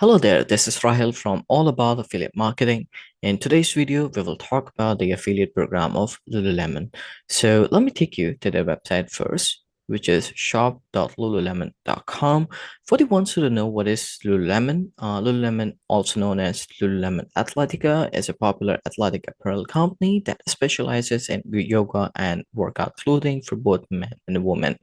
Hello there, this is Rahil from All About Affiliate Marketing. In today's video, we will talk about the affiliate program of Lululemon. So let me take you to their website first, which is shop.lululemon.com. For the ones who don't know what is Lululemon, Lululemon, also known as Lululemon Athletica, is a popular athletic apparel company that specializes in yoga and workout clothing for both men and women.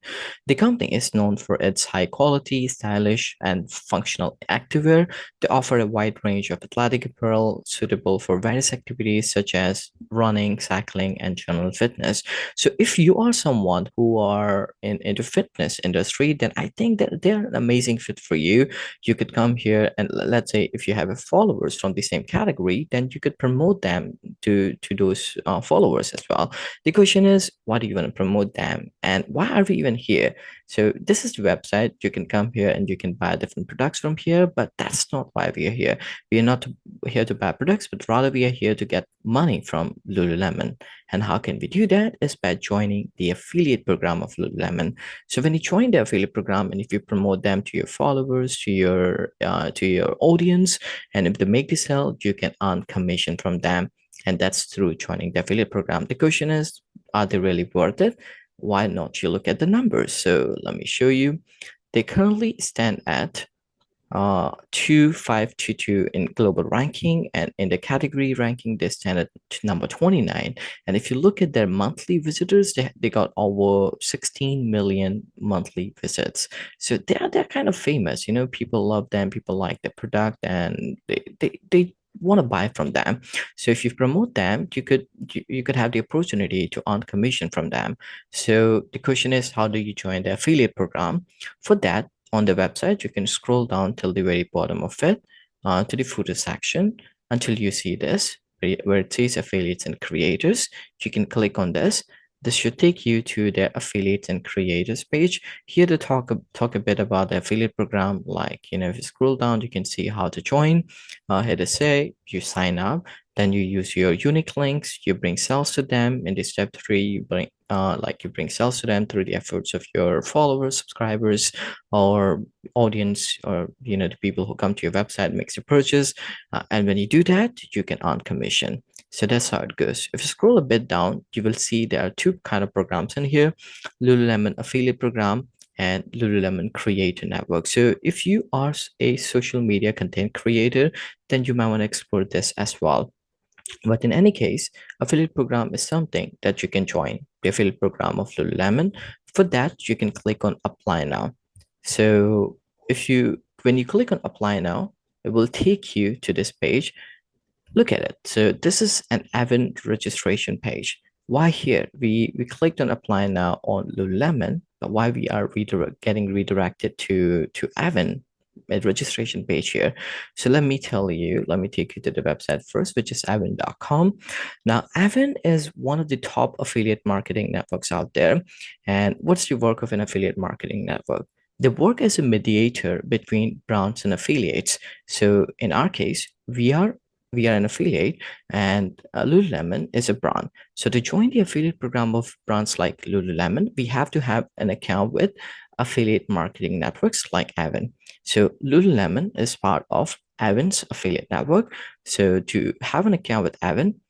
The company is known for its high quality, stylish, and functional activewear. They offer a wide range of athletic apparel suitable for various activities such as running, cycling, and general fitness. So if you are someone who are into fitness industry, then I think that they're an amazing fit for you. You could come here and let's say if you have a followers from the same category, then you could promote them to those followers as well. The question is, why do you want to promote them and why are we even here? So this is the website. You can come here and you can buy different products from here, but that's not why we are here. We are not here to buy products, but rather we are here to get money from Lululemon. And how can we do that? Is by joining the affiliate program of Lululemon. So when you join the affiliate program and if you promote them to your followers, to your audience, and if they make the sale, you can earn commission from them. And that's through joining the affiliate program. The question is, are they really worth it? Why not you look at the numbers? So let me show you. They currently stand at 2522 in global ranking, and in the category ranking they stand at number 29. And if you look at their monthly visitors, they got over 16 million monthly visits. So they're kind of famous, you know, people love them, people like the product, and they want to buy from them. So if you promote them, you could have the opportunity to earn commission from them. So the question is, how do you join the affiliate program? For that, on the website, you can scroll down till the very bottom of it, to the footer section until you see this where it says affiliates and creators. You can click on this. This should take you to the affiliates and creators page. Here to talk a bit about the affiliate program. Like, you know, if you scroll down, you can see how to join. Here to say you sign up, then you use your unique links, you bring sales to them. In this step 3, you bring sales to them through the efforts of your followers, subscribers, or audience, or you know, the people who come to your website makes a purchase. And when you do that, you can earn commission. So that's how it goes. If you scroll a bit down, you will see there are two kind of programs in here: Lululemon affiliate program and Lululemon creator network. So if you are a social media content creator, then you might want to explore this as well. But in any case, affiliate program is something that you can join, the affiliate program of Lululemon. For that, you can click on apply now. So when you click on apply now, it will take you to this page. Look at it. So this is an event registration page. Why here? We clicked on apply now on Lululemon, but why we are getting redirected to Evan a registration page here. So let me tell you, let me take you to the website first, which is Avon.com. Now, Avon is one of the top affiliate marketing networks out there. And what's the work of an affiliate marketing network? They work as a mediator between brands and affiliates. So in our case, we are an affiliate, and Lululemon is a brand. So to join the affiliate program of brands like Lululemon, we have to have an account with affiliate marketing networks like Avon. So Lululemon is part of Avon's affiliate network. So to have an account with Avon,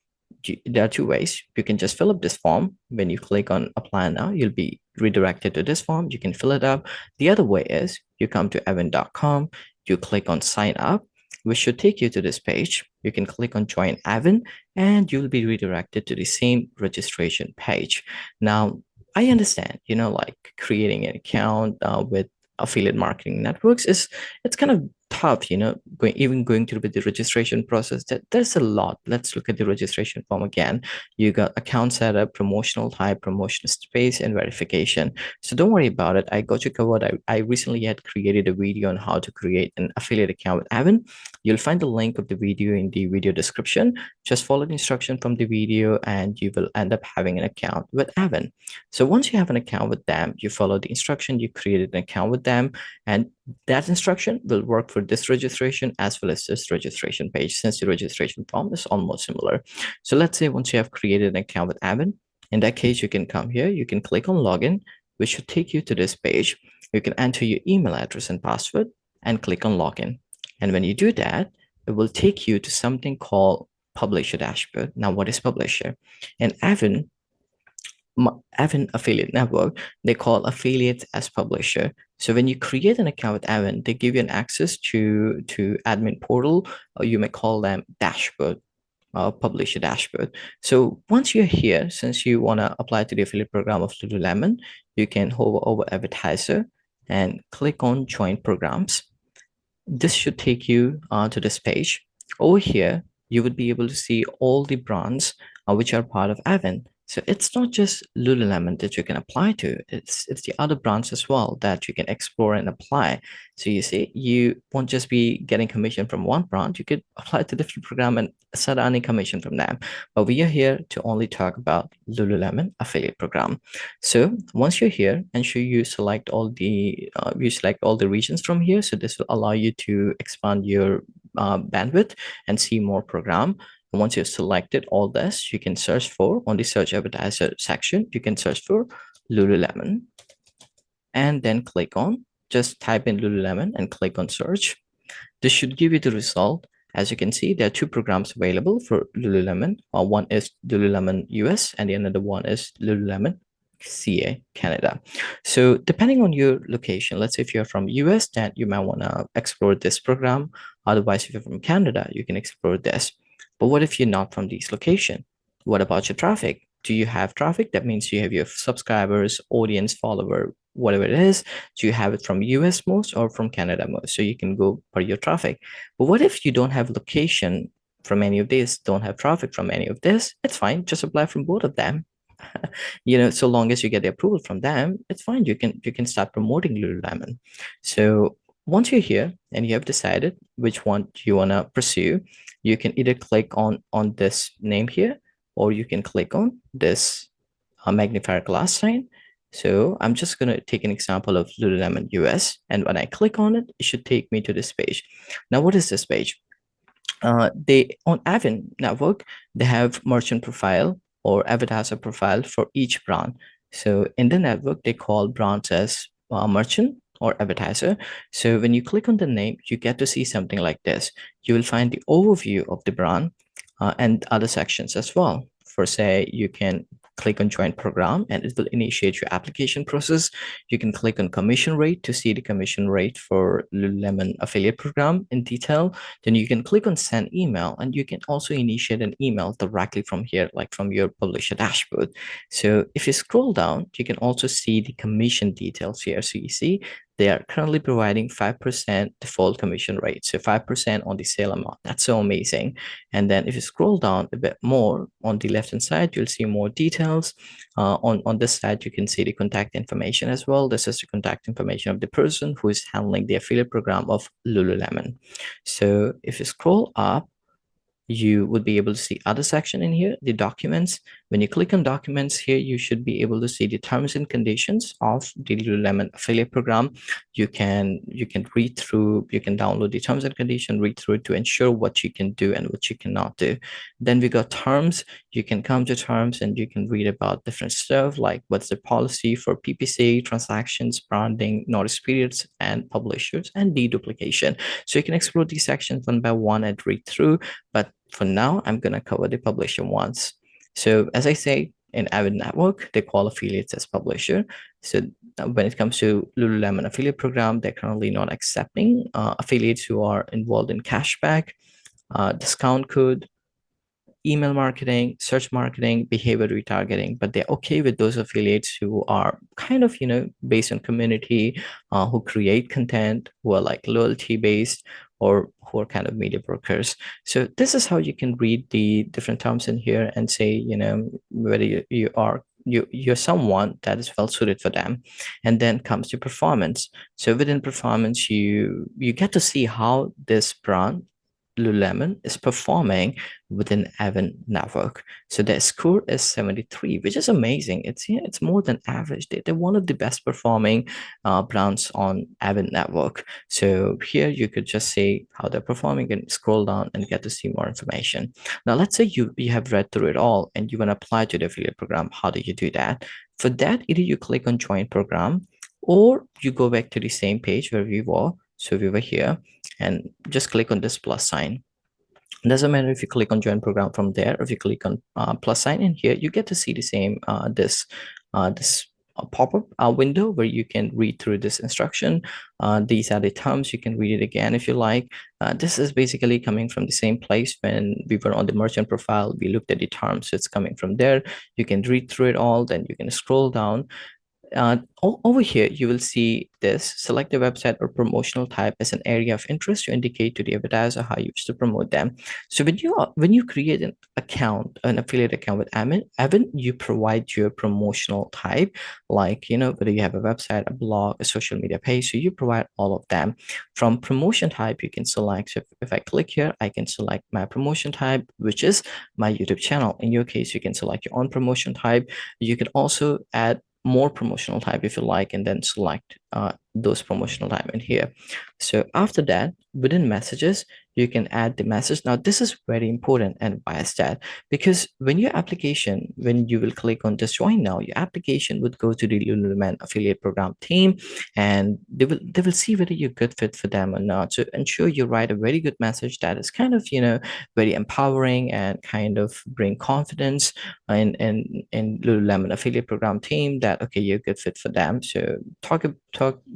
there are two ways. You can just fill up this form. When you click on apply now, you'll be redirected to this form. You can fill it up. The other way is you come to Avon.com, you click on sign up, which should take you to this page. You can click on join Avon and you'll be redirected to the same registration page. Now, I understand, you know, like creating an account with affiliate marketing networks it's kind of tough, you know, going through with the registration process. There's a lot. Let's look at the registration form again. You got account setup, promotional type, promotional space, and verification. So don't worry about it. I got you covered. I recently had created a video on how to create an affiliate account with Avon. You'll find the link of the video in the video description. Just follow the instruction from the video and you will end up having an account with Avon. So once you have an account with them, you follow the instruction, you created an account with them, and that instruction will work for this registration as well as this registration page, since the registration form is almost similar. So let's say once you have created an account with Avon, in that case, you can come here, you can click on login, which should take you to this page. You can enter your email address and password and click on login. And when you do that, it will take you to something called Publisher Dashboard. Now, what is Publisher? And Avon Affiliate Network, they call affiliates as publisher. So when you create an account with Avon, they give you an access to admin portal, or you may call them dashboard, publisher dashboard. So once you're here, since you want to apply to the affiliate program of Lululemon, you can hover over advertiser and click on join programs. This should take you to this page. Over here, you would be able to see all the brands which are part of Avon. So it's not just Lululemon that you can apply to. It's the other brands as well that you can explore and apply. So you see, you won't just be getting commission from one brand. You could apply to different program and start earning commission from them. But we are here to only talk about Lululemon affiliate program. So once you're here, ensure you select all the regions from here. So this will allow you to expand your bandwidth and see more program. And once you've selected all this, you can search for, on the search advertiser section, you can search for Lululemon and then click on, just type in Lululemon and click on search. This should give you the result. As you can see, there are two programs available for Lululemon. One is Lululemon US and the another one is Lululemon CA Canada. So depending on your location, let's say if you're from US, then you might want to explore this program. Otherwise, if you're from Canada, you can explore this. But what if you're not from these location? What about your traffic? Do you have traffic? That means you have your subscribers, audience, follower, whatever it is. Do you have it from US most or from Canada most? So you can go per your traffic. But what if you don't have location from any of this, don't have traffic from any of this? It's fine. Just apply from both of them. So long as you get the approval from them, it's fine. You can start promoting Lululemon. So once you're here and you have decided which one you want to pursue, you can either click on this name here, or you can click on this magnifier glass sign. So I'm just going to take an example of Lululemon US. And when I click on it, it should take me to this page. Now, what is this page? They on Avon network, they have merchant profile or advertiser profile for each brand. So in the network, they call brands as merchant or advertiser. So when you click on the name, you get to see something like this. You will find the overview of the brand and other sections as well. For say, you can click on join program and it will initiate your application process. You can click on commission rate to see the commission rate for Lululemon affiliate program in detail. Then you can click on send email and you can also initiate an email directly from here, like from your publisher dashboard. So if you scroll down, you can also see the commission details here. So you see they are currently providing 5% default commission rate. So 5% on the sale amount. That's so amazing. And then if you scroll down a bit more on the left-hand side, you'll see more details. On this side, you can see the contact information as well. This is the contact information of the person who is handling the affiliate program of Lululemon. So if you scroll up, you would be able to see other section in here, the documents. When you click on documents here, you should be able to see the terms and conditions of the Lululemon affiliate program. You can read through, you can download the terms and conditions, read through it to ensure what you can do and what you cannot do. Then we got terms. You can come to terms and you can read about different stuff like what's the policy for PPC, transactions, branding, notice periods, and publishers, and deduplication. So you can explore these sections one by one and read through. But for now, I'm going to cover the publisher ones. So as I say, in Avid Network, they call affiliates as publisher. So when it comes to Lululemon affiliate program, they're currently not accepting affiliates who are involved in cashback, discount code, email marketing, search marketing, behavior retargeting, but they're okay with those affiliates who are kind of, based on community, who create content, who are like loyalty based, or who are kind of media brokers. So this is how you can read the different terms in here and say, whether you're someone that is well suited for them. And then comes to performance. So within performance, you get to see how this brand Lululemon is performing within Avon network. So their score is 73, which is amazing. It's more than average. They're one of the best performing brands on Avon network. So here you could just see how they're performing and scroll down and get to see more information. Now, let's say you have read through it all and you want to apply to the affiliate program. How do you do that? For that, either you click on join program or you go back to the same page where we were. So we were here and just click on this plus sign. It doesn't matter if you click on join program from there, or if you click on plus sign in here, you get to see the same this pop-up window where you can read through this instruction. These are the terms. You can read it again if you like. This is basically coming from the same place when we were on the merchant profile. We looked at the terms. So it's coming from there. You can read through it all. Then you can scroll down. Over here, you will see this. Select the website or promotional type as an area of interest to indicate to the advertiser how you wish to promote them. So when you create an account, an affiliate account with Evan, you provide your promotional type, like whether you have a website, a blog, a social media page. So you provide all of them. From promotion type, you can select. So if I click here, I can select my promotion type, which is my YouTube channel. In your case, you can select your own promotion type. You can also add more promotional type if you like, and then select those promotional type in here. So after that, within messages, you can add the message. Now this is very important. And why is that? Because when you will click on just join now, your application would go to the Lululemon affiliate program team, and they will see whether you're good fit for them or not. So ensure you write a very good message that is kind of very empowering and kind of bring confidence in Lululemon affiliate program team that okay, you're a good fit for them. So talk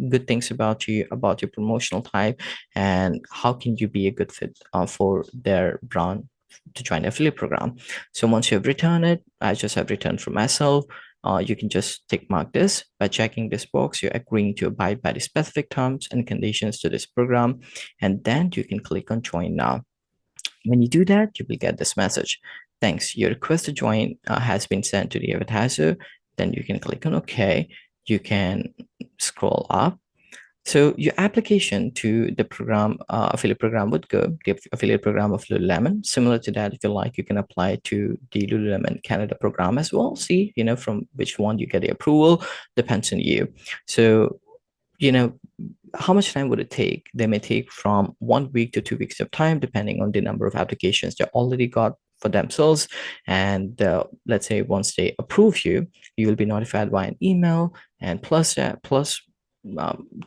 good things about you, about your promotional type, and how can you be a good fit for their brand to join the affiliate program. So once you have returned it, I just have returned for myself. You can just tick mark this by checking this box. You're agreeing to abide by the specific terms and conditions to this program, and then you can click on join now. When you do that, you will get this message. Thanks, your request to join has been sent to the advertiser. Then you can click on OK. You can scroll up. So your application to the program, affiliate program would go, the affiliate program of Lululemon. Similar to that, if you like, you can apply to the Lululemon Canada program as well. See, from which one you get the approval, depends on you. So, how much time would it take? They may take from 1 week to 2 weeks of time, depending on the number of applications they already got for themselves. And let's say once they approve you, you will be notified by an email. And plus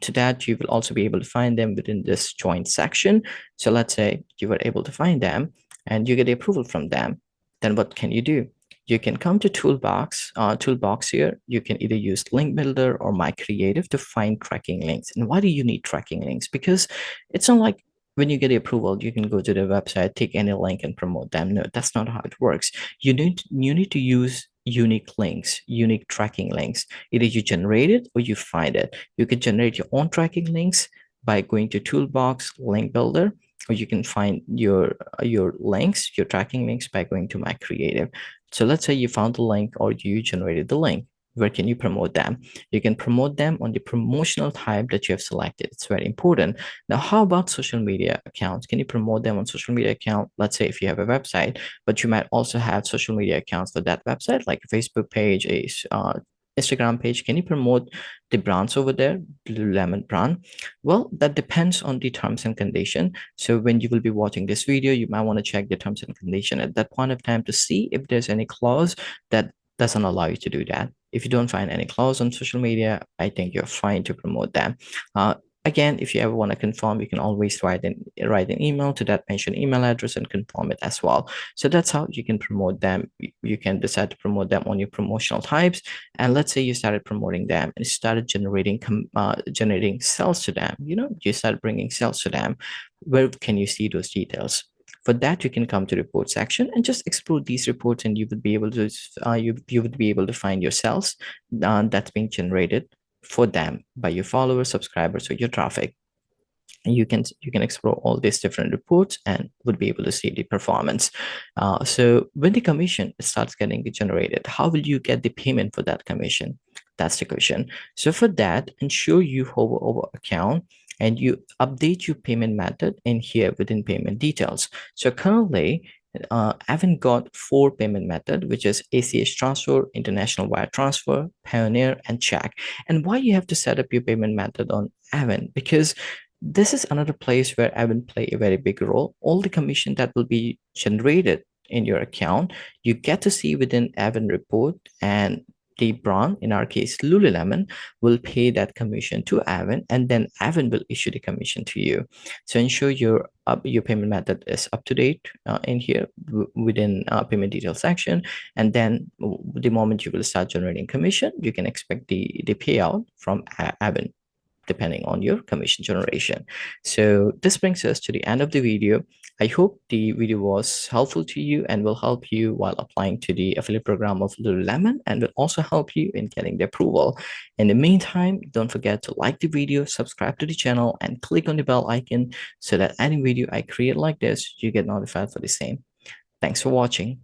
to that, you will also be able to find them within this joint section. So let's say you were able to find them and you get the approval from them. Then what can you do? You can come to toolbox here. You can either use link builder or my creative to find tracking links. And why do you need tracking links? Because it's not like when you get the approval, you can go to the website, take any link and promote them. No, that's not how it works. You need to use unique links, unique tracking links. Either you generate it or you find it. You can generate your own tracking links by going to toolbox, link builder, or you can find your links, your tracking links by going to my creative. So let's say you found the link or you generated the link. Where can you promote them? You can promote them on the promotional type that you have selected. It's very important. Now, how about social media accounts? Can you promote them on social media account? Let's say if you have a website, but you might also have social media accounts for that website, like a Facebook page, a Instagram page. Can you promote the brands over there, Lululemon brand? Well, that depends on the terms and condition. So when you will be watching this video, you might want to check the terms and condition at that point of time to see if there's any clause that doesn't allow you to do that. If you don't find any clause on social media, I think you're fine to promote them. Again, if you ever want to confirm, you can always write an email to that mentioned email address and confirm it as well. So that's how you can promote them. You can decide to promote them on your promotional types. And let's say you started promoting them and started generating sales to them. You started bringing sales to them. Where can you see those details? For that, you can come to report section and just explore these reports, and you would be able to you would be able to find your sales that's being generated for them by your followers, subscribers, or your traffic. And you can explore all these different reports and would be able to see the performance. So when the commission starts getting generated, how will you get the payment for that commission? That's the question. So for that, ensure you hover over account and you update your payment method in here within payment details. So currently, I haven't got 4 payment method, which is ACH transfer, international wire transfer, Pioneer, and check. And why you have to set up your payment method on Avan? Because this is another place where Avan play a very big role. All the commission that will be generated in your account, you get to see within Avan report, and the brand, in our case Lululemon, will pay that commission to Avon, and then Avon will issue the commission to you. So ensure your payment method is up to date in here within payment details section, and then the moment you will start generating commission, you can expect the payout from Avon depending on your commission generation. So this brings us to the end of the video. I hope the video was helpful to you and will help you while applying to the affiliate program of Lululemon, and will also help you in getting the approval. In the meantime, don't forget to like the video, subscribe to the channel, and click on the bell icon so that any video I create like this, you get notified for the same. Thanks for watching.